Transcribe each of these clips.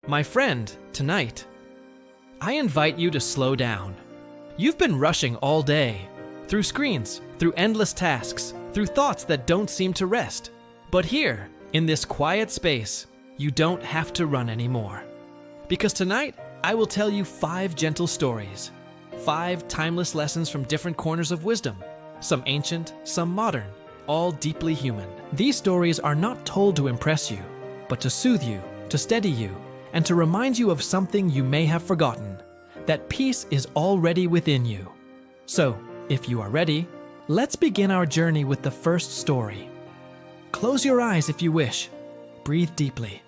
My friend, tonight, I invite you to slow down. You've been rushing all day, through screens, through endless tasks, through thoughts that don't seem to rest. But here, in this quiet space, you don't have to run anymore. Because tonight, I will tell you 5 gentle stories, 5 timeless lessons from different corners of wisdom, some ancient, some modern, all deeply human. These stories are not told to impress you, but to soothe you, to steady you, and to remind you of something you may have forgotten, that peace is already within you. So, if you are ready, let's begin our journey with the first story. Close your eyes if you wish, breathe deeply,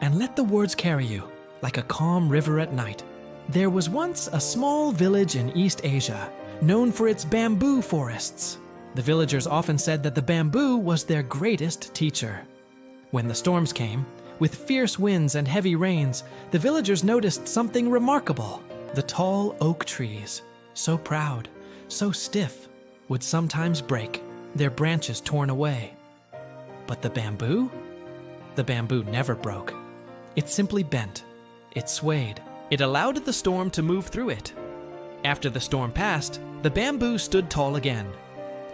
and let the words carry you, like a calm river at night. There was once a small village in East Asia, known for its bamboo forests. The villagers often said that the bamboo was their greatest teacher. When the storms came, with fierce winds and heavy rains, the villagers noticed something remarkable. The tall oak trees, so proud, so stiff, would sometimes break, their branches torn away. But the bamboo? The bamboo never broke. It simply bent. It swayed. It allowed the storm to move through it. After the storm passed, the bamboo stood tall again,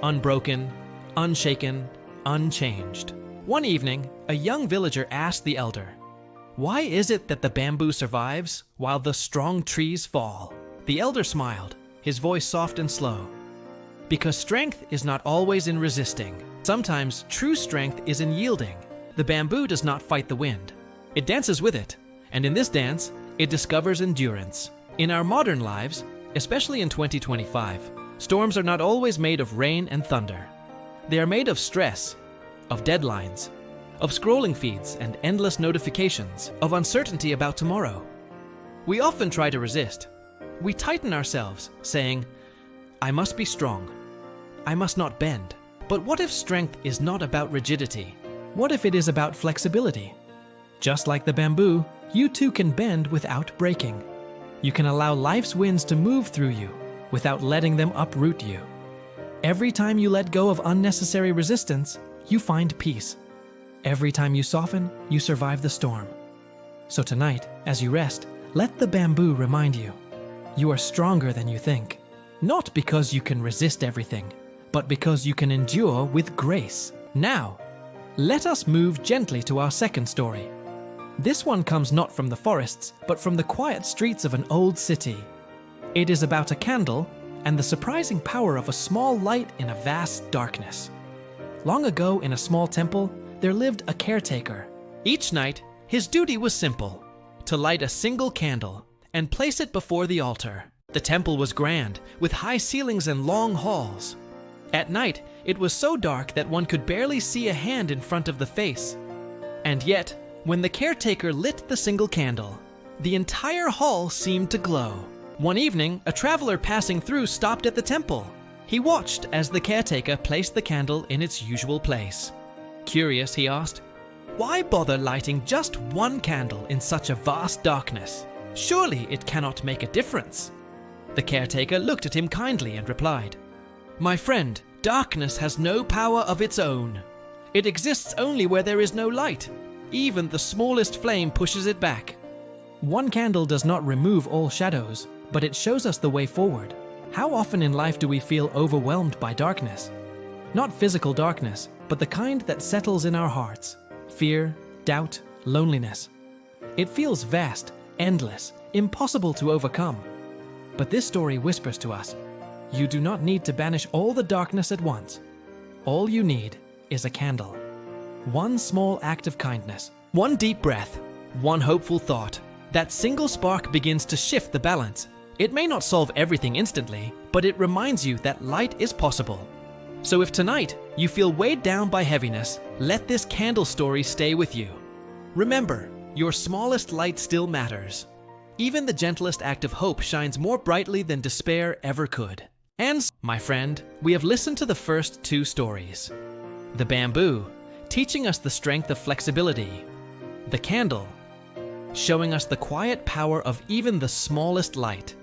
unbroken, unshaken, unchanged. One evening, a young villager asked the elder, "Why is it that the bamboo survives while the strong trees fall?" The elder smiled, his voice soft and slow. "Because strength is not always in resisting. Sometimes true strength is in yielding. The bamboo does not fight the wind. It dances with it, and in this dance, it discovers endurance." In our modern lives, especially in 2025, storms are not always made of rain and thunder. They are made of stress, of deadlines, of scrolling feeds and endless notifications, of uncertainty about tomorrow. We often try to resist. We tighten ourselves, saying, "I must be strong. I must not bend." But what if strength is not about rigidity? What if it is about flexibility? Just like the bamboo, you too can bend without breaking. You can allow life's winds to move through you without letting them uproot you. Every time you let go of unnecessary resistance, you find peace. Every time you soften, you survive the storm. So tonight, as you rest, let the bamboo remind you, you are stronger than you think. Not because you can resist everything, but because you can endure with grace. Now, let us move gently to our second story. This one comes not from the forests, but from the quiet streets of an old city. It is about a candle and the surprising power of a small light in a vast darkness. Long ago, in a small temple, there lived a caretaker. Each night, his duty was simple: to light a single candle and place it before the altar. The temple was grand, with high ceilings and long halls. At night, it was so dark that one could barely see a hand in front of the face. And yet, when the caretaker lit the single candle, the entire hall seemed to glow. One evening, a traveler passing through stopped at the temple. He watched as the caretaker placed the candle in its usual place. Curious, he asked, "Why bother lighting just one candle in such a vast darkness? Surely it cannot make a difference." The caretaker looked at him kindly and replied, "My friend, darkness has no power of its own. It exists only where there is no light. Even the smallest flame pushes it back." One candle does not remove all shadows, but it shows us the way forward. How often in life do we feel overwhelmed by darkness? Not physical darkness, but the kind that settles in our hearts. Fear, doubt, loneliness. It feels vast, endless, impossible to overcome. But this story whispers to us, you do not need to banish all the darkness at once. All you need is a candle. One small act of kindness, one deep breath, one hopeful thought. That single spark begins to shift the balance. It may not solve everything instantly, but it reminds you that light is possible. So if tonight you feel weighed down by heaviness, let this candle story stay with you. Remember, your smallest light still matters. Even the gentlest act of hope shines more brightly than despair ever could. And, my friend, we have listened to the first 2 stories. The bamboo, teaching us the strength of flexibility. The candle, showing us the quiet power of even the smallest light.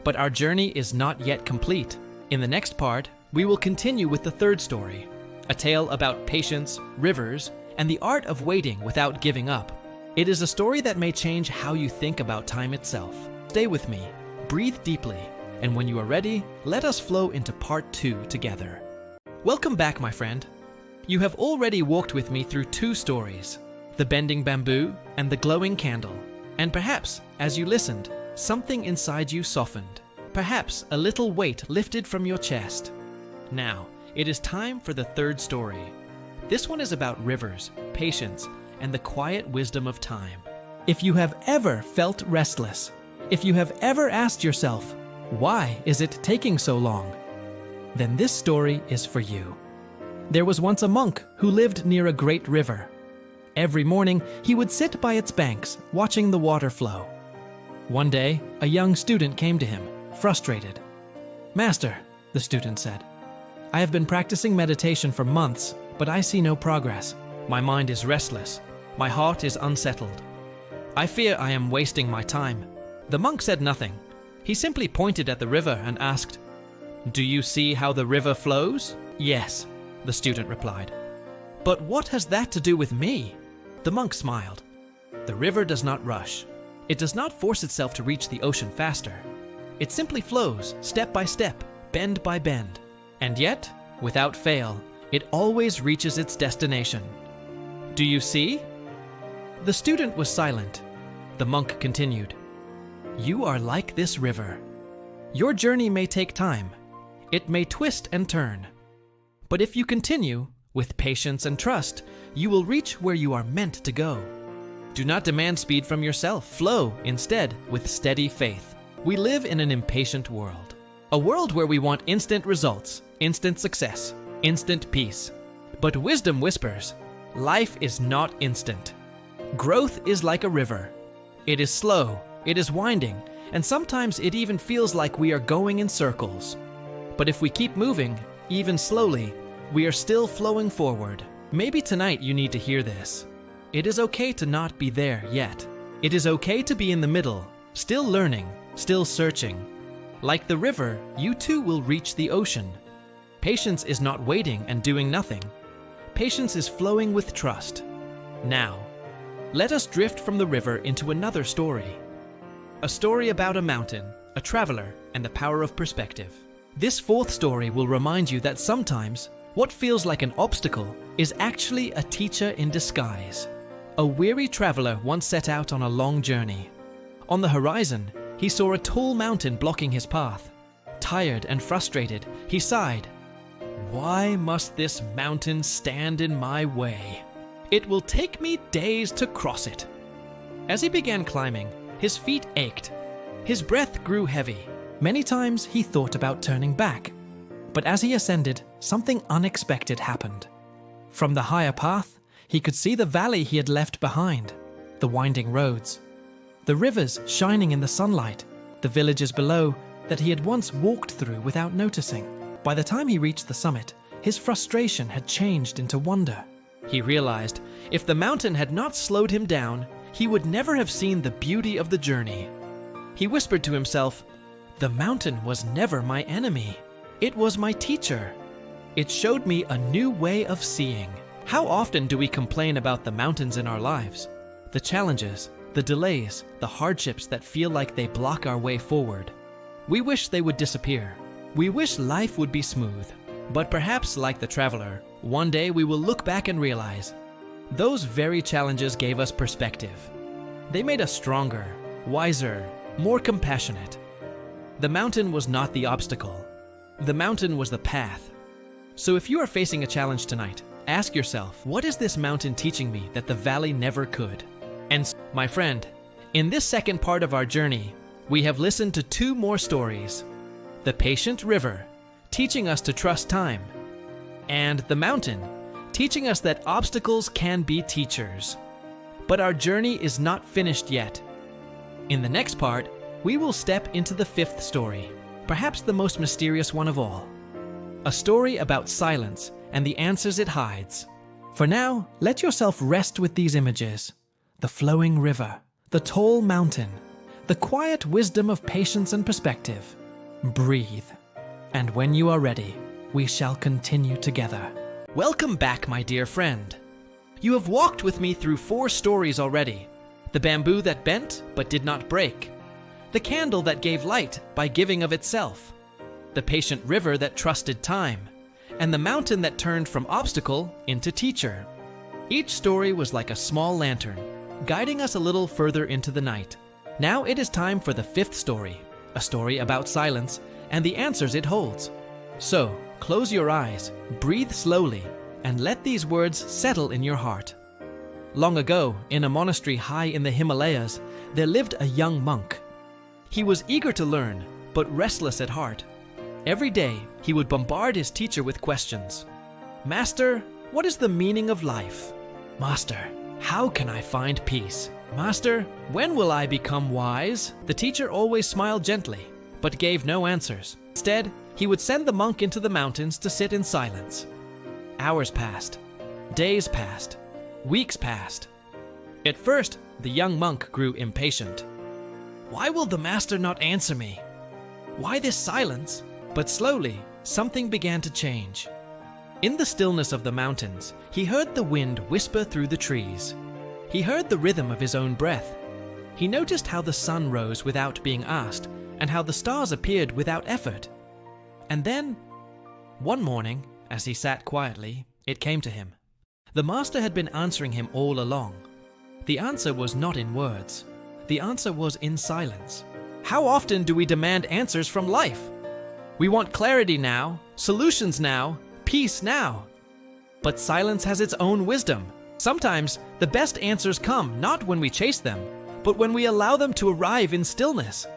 But our journey is not yet complete. In the next part, we will continue with the third story, a tale about patience, rivers, and the art of waiting without giving up. It is a story that may change how you think about time itself. Stay with me, breathe deeply, and when you are ready, let us flow into part 2 together. Welcome back, my friend. You have already walked with me through 2 stories, the bending bamboo and the glowing candle. And perhaps, as you listened, something inside you softened. Perhaps a little weight lifted from your chest. Now, it is time for the 3rd story. This one is about rivers, patience, and the quiet wisdom of time. If you have ever felt restless, if you have ever asked yourself, why is it taking so long? Then this story is for you. There was once a monk who lived near a great river. Every morning, he would sit by its banks, watching the water flow. One day, a young student came to him, frustrated. "Master," the student said, "I have been practicing meditation for months, but I see no progress. My mind is restless. My heart is unsettled. I fear I am wasting my time." The monk said nothing. He simply pointed at the river and asked, "Do you see how the river flows?" "Yes," the student replied. "But what has that to do with me?" The monk smiled. "The river does not rush. It does not force itself to reach the ocean faster. It simply flows, step by step, bend by bend. And yet, without fail, it always reaches its destination. Do you see?" The student was silent. The monk continued, "You are like this river. Your journey may take time. It may twist and turn. But if you continue, with patience and trust, you will reach where you are meant to go. Do not demand speed from yourself. Flow, instead, with steady faith." We live in an impatient world. A world where we want instant results, instant success, instant peace. But wisdom whispers, life is not instant. Growth is like a river. It is slow, it is winding, and sometimes it even feels like we are going in circles. But if we keep moving, even slowly, we are still flowing forward. Maybe tonight you need to hear this. It is okay to not be there yet. It is okay to be in the middle, still learning, still searching. Like the river, you too will reach the ocean. Patience is not waiting and doing nothing. Patience is flowing with trust. Now, let us drift from the river into another story. A story about a mountain, a traveler, and the power of perspective. This 4th story will remind you that sometimes what feels like an obstacle is actually a teacher in disguise. A weary traveler once set out on a long journey. On the horizon, he saw a tall mountain blocking his path. Tired and frustrated, he sighed. "Why must this mountain stand in my way? It will take me days to cross it." As he began climbing, his feet ached. His breath grew heavy. Many times he thought about turning back. But as he ascended, something unexpected happened. From the higher path, he could see the valley he had left behind, the winding roads, the rivers shining in the sunlight, the villages below that he had once walked through without noticing. By the time he reached the summit, his frustration had changed into wonder. He realized if the mountain had not slowed him down, he would never have seen the beauty of the journey. He whispered to himself, "The mountain was never my enemy. It was my teacher. It showed me a new way of seeing." How often do we complain about the mountains in our lives? The challenges, the delays, the hardships that feel like they block our way forward. We wish they would disappear. We wish life would be smooth. But perhaps, like the traveler, one day we will look back and realize those very challenges gave us perspective. They made us stronger, wiser, more compassionate. The mountain was not the obstacle. The mountain was the path. So if you are facing a challenge tonight, ask yourself, what is this mountain teaching me that the valley never could? And my friend, in this second part of our journey, we have listened to 2 more stories. The patient river, teaching us to trust time, and the mountain, teaching us that obstacles can be teachers. But our journey is not finished yet. In the next part, we will step into the 5th story, perhaps the most mysterious one of all. A story about silence and the answers it hides. For now, let yourself rest with these images. The flowing river, the tall mountain, the quiet wisdom of patience and perspective. Breathe. And when you are ready, we shall continue together. Welcome back, my dear friend. You have walked with me through 4 stories already, the bamboo that bent but did not break, the candle that gave light by giving of itself, the patient river that trusted time, and the mountain that turned from obstacle into teacher. Each story was like a small lantern, guiding us a little further into the night. Now it is time for the fifth story, a story about silence and the answers it holds. So, close your eyes, breathe slowly, and let these words settle in your heart. Long ago, in a monastery high in the Himalayas, there lived a young monk. He was eager to learn, but restless at heart. Every day, he would bombard his teacher with questions. Master, what is the meaning of life? Master, how can I find peace? Master, when will I become wise? The teacher always smiled gently, but gave no answers. Instead, he would send the monk into the mountains to sit in silence. Hours passed. Days passed. Weeks passed. At first, the young monk grew impatient. Why will the master not answer me? Why this silence? But slowly, something began to change. In the stillness of the mountains, he heard the wind whisper through the trees. He heard the rhythm of his own breath. He noticed how the sun rose without being asked, and how the stars appeared without effort. And then, one morning, as he sat quietly, it came to him. The master had been answering him all along. The answer was not in words. The answer was in silence. How often do we demand answers from life? We want clarity now, solutions now, peace now. But silence has its own wisdom. Sometimes the best answers come not when we chase them, but when we allow them to arrive in stillness.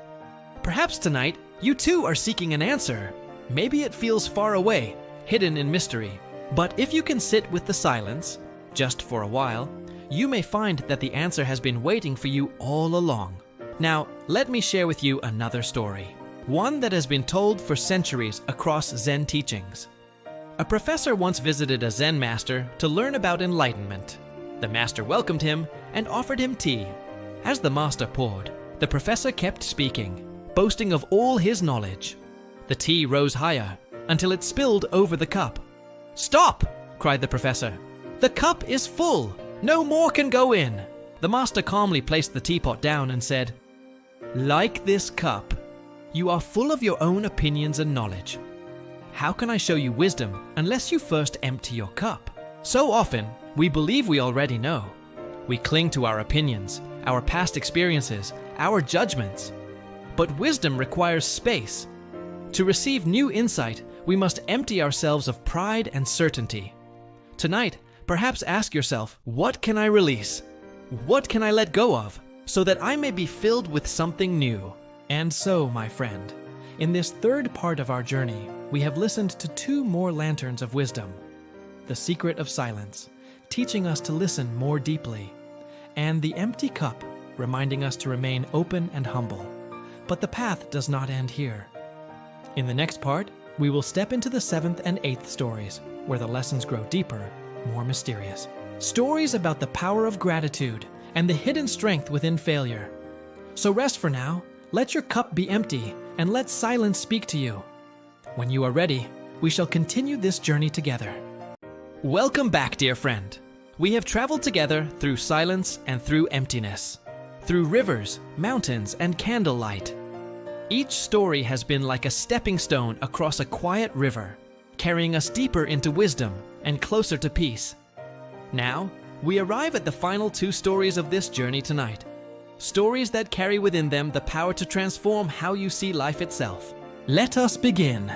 Perhaps tonight, you too are seeking an answer. Maybe it feels far away, hidden in mystery. But if you can sit with the silence, just for a while, you may find that the answer has been waiting for you all along. Now, let me share with you another story. One that has been told for centuries across Zen teachings. A professor once visited a Zen master to learn about enlightenment. The master welcomed him and offered him tea. As the master poured, the professor kept speaking, boasting of all his knowledge. The tea rose higher until it spilled over the cup. "Stop!" cried the professor. "The cup is full. No more can go in." The master calmly placed the teapot down and said, "Like this cup, you are full of your own opinions and knowledge. How can I show you wisdom unless you first empty your cup?" So often, we believe we already know. We cling to our opinions, our past experiences, our judgments. But wisdom requires space. To receive new insight, we must empty ourselves of pride and certainty. Tonight, perhaps ask yourself, what can I release? What can I let go of so that I may be filled with something new? And so, my friend, in this third part of our journey, we have listened to two more lanterns of wisdom. The secret of silence, teaching us to listen more deeply, and the empty cup, reminding us to remain open and humble. But the path does not end here. In the next part, we will step into the 7th and 8th stories, where the lessons grow deeper, more mysterious. Stories about the power of gratitude and the hidden strength within failure. So rest for now, let your cup be empty, and let silence speak to you. When you are ready, we shall continue this journey together. Welcome back, dear friend. We have traveled together through silence and through emptiness, through rivers, mountains, and candlelight. Each story has been like a stepping stone across a quiet river, carrying us deeper into wisdom and closer to peace. Now, we arrive at the final two stories of this journey tonight. Stories that carry within them the power to transform how you see life itself. Let us begin.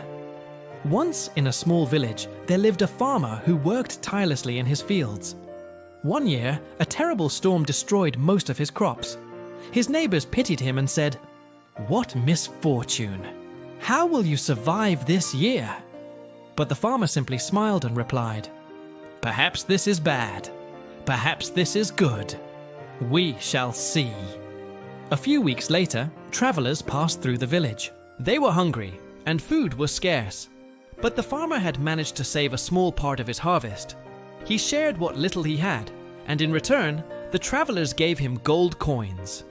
Once in a small village, there lived a farmer who worked tirelessly in his fields. One year, a terrible storm destroyed most of his crops. His neighbors pitied him and said, "What misfortune! How will you survive this year?" But the farmer simply smiled and replied, "Perhaps this is bad. Perhaps this is good. We shall see." A few weeks later, travelers passed through the village. They were hungry, and food was scarce. But the farmer had managed to save a small part of his harvest. He shared what little he had, and in return, the travelers gave him gold coins.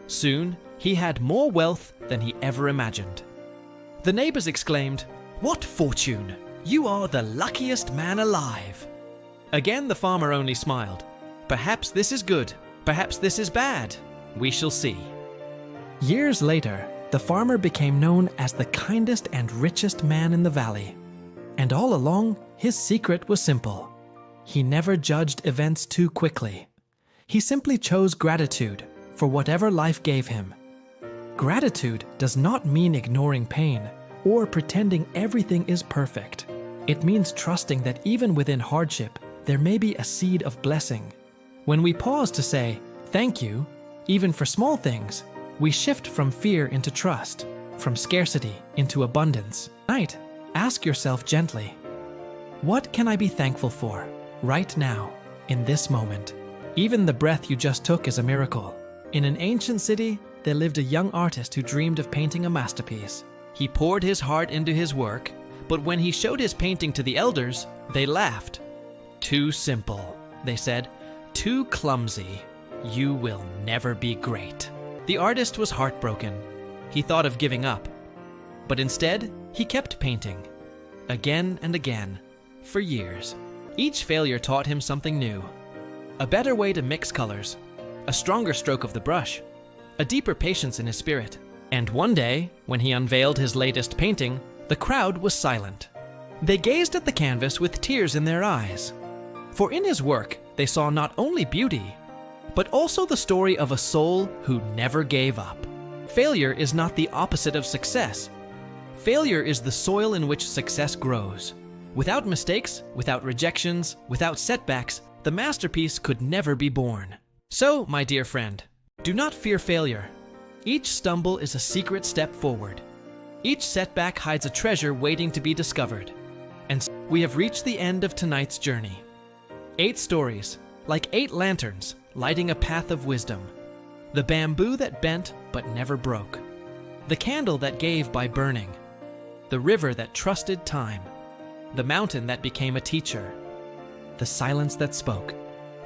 Soon, he had more wealth than he ever imagined. The neighbors exclaimed, "What fortune! You are the luckiest man alive." Again, the farmer only smiled. "Perhaps this is good. Perhaps this is bad. We shall see. Years later, the farmer became known as the kindest and richest man in the valley. And all along, his secret was simple. He never judged events too quickly. He simply chose gratitude for whatever life gave him. Gratitude does not mean ignoring pain or pretending everything is perfect. It means trusting that even within hardship, there may be a seed of blessing. When we pause to say, thank you, even for small things, we shift from fear into trust, from scarcity into abundance. Tonight, ask yourself gently, what can I be thankful for right now, in this moment? Even the breath you just took is a miracle. In an ancient city, there lived a young artist who dreamed of painting a masterpiece. He poured his heart into his work, but when he showed his painting to the elders, they laughed. Too simple, they said. Too clumsy. You will never be great. The artist was heartbroken. He thought of giving up. But instead, he kept painting. Again and again, for years. Each failure taught him something new. A better way to mix colors, a stronger stroke of the brush, a deeper patience in his spirit. And one day, when he unveiled his latest painting, the crowd was silent. They gazed at the canvas with tears in their eyes. For in his work, they saw not only beauty, but also the story of a soul who never gave up. Failure is not the opposite of success. Failure is the soil in which success grows. Without mistakes, without rejections, without setbacks, the masterpiece could never be born. So, my dear friend, do not fear failure. Each stumble is a secret step forward. Each setback hides a treasure waiting to be discovered. And so we have reached the end of tonight's journey. 8 stories, like 8 lanterns, lighting a path of wisdom. The bamboo that bent but never broke. The candle that gave by burning. The river that trusted time. The mountain that became a teacher. The silence that spoke.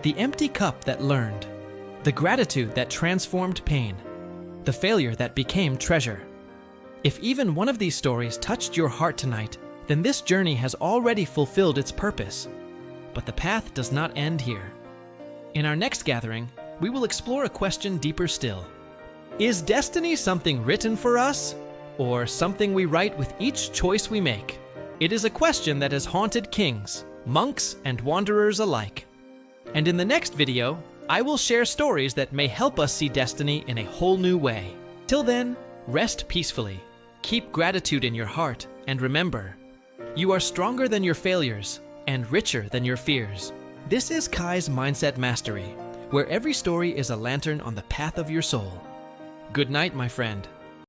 The empty cup that learned. The gratitude that transformed pain. The failure that became treasure. If even one of these stories touched your heart tonight, then this journey has already fulfilled its purpose. But the path does not end here. In our next gathering, we will explore a question deeper still. Is destiny something written for us, or something we write with each choice we make? It is a question that has haunted kings, monks, and wanderers alike. And in the next video, I will share stories that may help us see destiny in a whole new way. Till then, rest peacefully, keep gratitude in your heart, and remember, you are stronger than your failures and richer than your fears. This is Kai's Mindset Mastery, where every story is a lantern on the path of your soul. Good night, my friend.